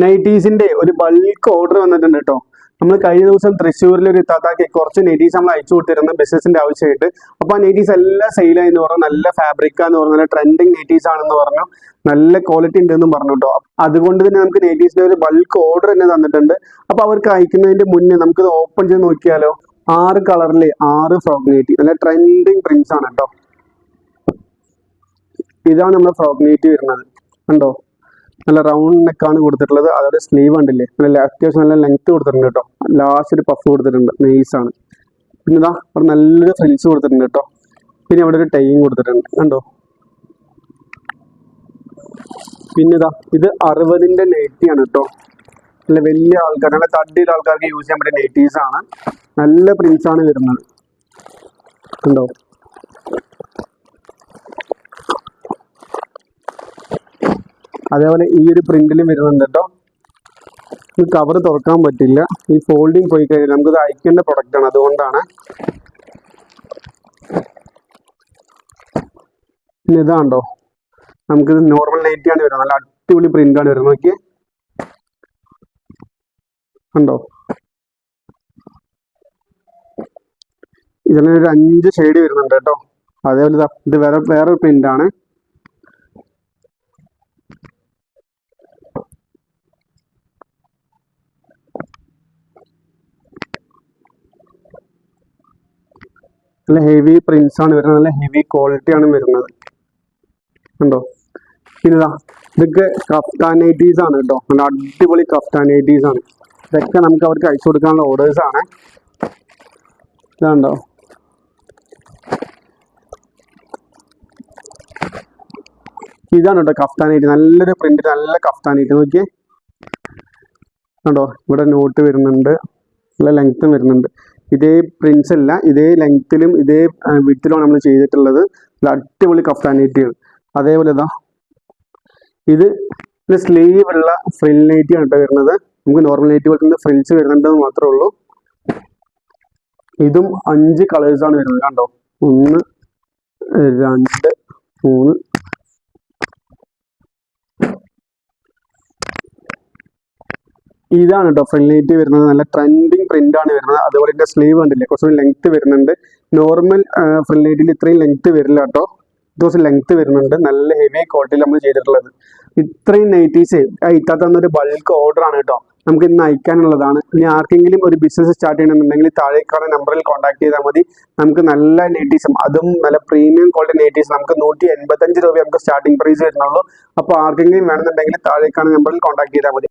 നൈറ്റീസിന്റെ ഒരു bulk order വന്നിട്ടുണ്ട് കേട്ടോ. നമ്മൾ കഴിഞ്ഞ ദിവസം തൃശ്ശൂരിൽ ഒരു ഇത്താത്താക്ക് കുറച്ച് നൈറ്റീസ് നമ്മൾ അയച്ചു കൊടുത്തിരുന്നു ബിസിനസിന്റെ ആവശ്യമായിട്ട്. അപ്പൊ ആ നൈറ്റീസ് എല്ലാം സെയിലായി എന്ന് പറഞ്ഞു. നല്ല ഫാബ്രിക്കാന്ന് പറഞ്ഞു, നല്ല ട്രെൻഡിങ് നൈറ്റീസ് ആണെന്ന് പറഞ്ഞു, നല്ല ക്വാളിറ്റി ഉണ്ടെന്നും പറഞ്ഞു കേട്ടോ. അതുകൊണ്ട് തന്നെ നമുക്ക് നൈറ്റീസിന്റെ ഒരു ബൾക്ക് ഓർഡർ തന്നെ തന്നിട്ടുണ്ട്. അപ്പൊ അവർക്ക് അയക്കുന്നതിന്റെ മുന്നേ നമുക്കിത് ഓപ്പൺ ചെയ്ത് നോക്കിയാലോ. 6 കളറില് 6 ഫ്രോക്ക് നൈറ്റി, നല്ല ട്രെൻഡിങ് പ്രിന്റ്സ് ആണ് കേട്ടോ. ഇതാണ് നമ്മുടെ ഫ്രോക്ക് നൈറ്റി വരുന്നത്, കണ്ടോ. നല്ല റൗണ്ട് നെക്കാണ് കൊടുത്തിട്ടുള്ളത്. അതോടെ സ്ലീവ് ഉണ്ടല്ലേ, നല്ല അത്യാവശ്യം നല്ല ലെങ്ത് കൊടുത്തിട്ടുണ്ട് കേട്ടോ. ലാസ്റ്റ് ഒരു പഫ് കൊടുത്തിട്ടുണ്ട്, നൈസാണ്. പിന്നെ ഇതാ അവിടെ നല്ലൊരു ഫ്രിൽസ് കൊടുത്തിട്ടുണ്ട് കേട്ടോ. പിന്നെ അവിടെ ഒരു ടൈയും കൊടുത്തിട്ടുണ്ട്, കണ്ടോ. പിന്നെ ഇതാ ഇത് 60ന്റെ നൈറ്റിയാണ് കേട്ടോ. നല്ല വലിയ ആൾക്കാർ, നല്ല തടിയുടെ ആൾക്കാർക്ക് യൂസ് ചെയ്യാൻ പറ്റിയ നൈറ്റീസ് ആണ്. നല്ല പ്രിന്റ്സ് ആണ് വരുന്നത്, കണ്ടോ. അതേപോലെ ഈ ഒരു പ്രിന്റിലും വരുന്നുണ്ട് കേട്ടോ. ഈ കവർ തുറക്കാൻ പറ്റില്ല, ഈ ഫോൾഡിങ് പോയി കഴിഞ്ഞാൽ നമുക്കിത് അയക്കേണ്ട പ്രൊഡക്റ്റ് ആണ്, അതുകൊണ്ടാണ്. പിന്നെ ഇതാണ്ടോ, നമുക്കിത് നോർമൽ നൈറ്റി ആണ് വരുന്നത്. നല്ല അടിപൊളി പ്രിന്റ് ആണ് വരുന്നത്, നോക്കിയേ, കണ്ടോ. ഇതിന് ഒരു 5 ഷെയ്ഡ് വരുന്നുണ്ട് കേട്ടോ. അതേപോലെ ഇത് വേറൊരു പ്രിന്റ് ആണ്. നല്ല ഹെവി പ്രിന്റ്സ് ആണ് വരുന്നത്, നല്ല ഹെവി ക്വാളിറ്റി ആണ് വരുന്നത്, കണ്ടോ. പിന്നെ ഇതൊക്കെ കഫ്താൻ നൈറ്റീസ് ആണ് കേട്ടോ. നല്ല അടിപൊളി കഫ്താൻ നൈറ്റീസ് ആണ്. ഇതൊക്കെ നമുക്ക് അവർക്ക് അയച്ചു കൊടുക്കാനുള്ള ഓർഡേഴ്സ് ആണ്. ഇതാണ്ടോ, ഇതാണ് കേട്ടോ കഫ്താൻ നൈറ്റി. നല്ലൊരു പ്രിന്റ്, നല്ല കഫ്താൻ നൈറ്റി, നോക്കിയേ, കണ്ടോ. ഇവിടെ നോട്ട് വരുന്നുണ്ട്, നല്ല ലെങ്ത്തും വരുന്നുണ്ട്. ഇതേ പ്രിന്റ്സ് അല്ല, ഇതേ ലെങ്ത്തിലും ഇതേ വിഡ്ത്തിലുമാണ് നമ്മൾ ചെയ്തിട്ടുള്ളത്. അടിപൊളി കഫ്താൻ നൈറ്റിയാണ്. അതേപോലെ ഇത് സ്ലീവ് ഉള്ള ഫ്രിൽ നൈറ്റി ആണ് കേട്ടോ വരുന്നത്. നമുക്ക് നോർമൽ നൈറ്റി പോലെ തന്നെ ഫ്രിൽസ് വരുന്നുണ്ടെന്ന് മാത്രമേ ഉള്ളൂ. ഇതും 5 കളേഴ്സ് ആണ് വരുന്നത്, കണ്ടോ. 1 2 3 ഇതാണ് കേട്ടോ ഫ്രിൽ നൈറ്റി വരുന്നത്. നല്ല ട്രെൻഡിങ് പ്രിന്റ് ആണ് വരുന്നത്. അതുപോലെ ഇതിന്റെ സ്ലീവ് കണ്ടില്ലേ, കുറച്ചുകൂടി ലെങ്ത് വരുന്നുണ്ട്. നോർമൽ ഫ്രിൽ നൈറ്റിൽ ഇത്രയും ലെങ്ത് വരില്ല കേട്ടോ. ദിവസം ലെങ്ത് വരുന്നുണ്ട്. നല്ല ഹെവി ക്വാളിറ്റിയിൽ നമ്മൾ ചെയ്തിട്ടുള്ളത്. ഇത്രയും നൈറ്റീസ് ഇത്താത്തന്നൊരു ബൾക്ക് ഓർഡർ ആണ് കേട്ടോ. നമുക്ക് ഇന്ന് അയക്കാനുള്ളതാണ്. ഇനി ആർക്കെങ്കിലും ഒരു ബിസിനസ് സ്റ്റാർട്ട് ചെയ്യണമെന്നുണ്ടെങ്കിൽ താഴേക്കാണ് നമ്പറിൽ കോൺടാക്ട് ചെയ്താൽ മതി. നമുക്ക് നല്ല നൈറ്റീസും, അതും നല്ല പ്രീമിയം ക്വാളിറ്റി നൈറ്റീസ് നമുക്ക് 185 രൂപ നമുക്ക് സ്റ്റാർട്ടിംഗ് പ്രൈസ് വരുന്നുള്ളൂ. അപ്പോൾ ആർക്കെങ്കിലും വേണമെന്നുണ്ടെങ്കിൽ താഴേക്കാണ് നമ്പറിൽ കോൺടാക്ട് ചെയ്താൽ മതി.